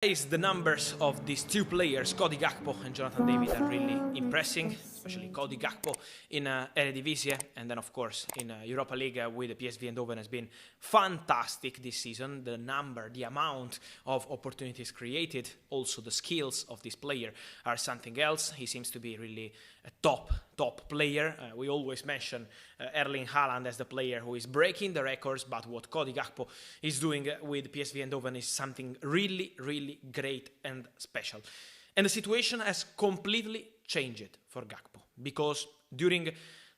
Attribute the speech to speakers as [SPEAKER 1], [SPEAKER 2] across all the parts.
[SPEAKER 1] The numbers of these two players, Cody Gakpo and Jonathan David, are really impressing, especially Cody Gakpo in Eredivisie, and then of course in Europa League with the PSV Eindhoven has been fantastic this season. The number, the amount of opportunities created, also the skills of this player are something else. He seems to be really a top player. We always mention Erling Haaland as the player who is breaking the records, but what Cody Gakpo is doing with PSV Eindhoven is something really great and special. And the situation has completely changed for Gakpo, because during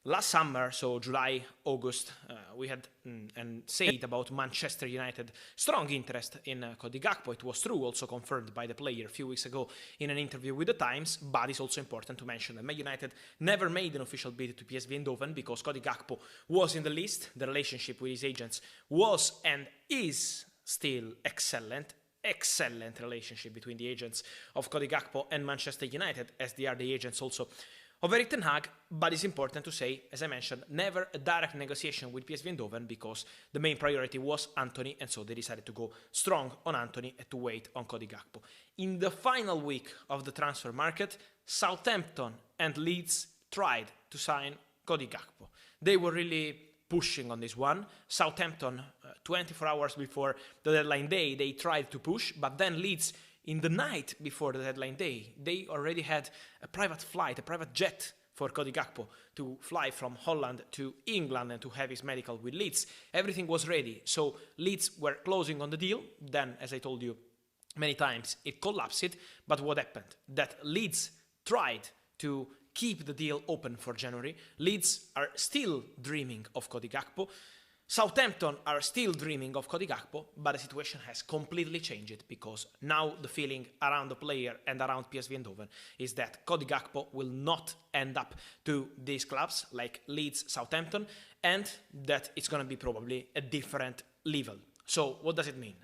[SPEAKER 1] last summer, so July, August, we had and said about Manchester United strong interest in Cody Gakpo. It was true, also confirmed by the player a few weeks ago in an interview with the Times, but it's also important to mention that Man United never made an official bid to PSV Eindhoven because Cody Gakpo was in the list. The relationship with his agents was and is still excellent relationship between the agents of Cody Gakpo and Manchester United, as they are the agents also of Erik ten Hag. But it's important to say, as I mentioned, never a direct negotiation with PSV Eindhoven because the main priority was Antony, and so they decided to go strong on Antony and to wait on Cody Gakpo. In the final week of the transfer market, Southampton and Leeds tried to sign Cody Gakpo. They were really pushing on this one. Southampton, 24 hours before the deadline day, they tried to push, but then Leeds, in the night before the deadline day, they already had a private flight, a private jet for Cody Gakpo to fly from Holland to England and to have his medical with Leeds. Everything was ready, so Leeds were closing on the deal. Then, as I told you many times, it collapsed. But what happened? That Leeds tried to keep the deal open for January. Leeds are still dreaming of Cody Gakpo. Southampton are still dreaming of Cody Gakpo, but the situation has completely changed because now the feeling around the player and around PSV Eindhoven is that Cody Gakpo will not end up to these clubs like Leeds, Southampton, and that it's going to be probably a different level. So what does it mean?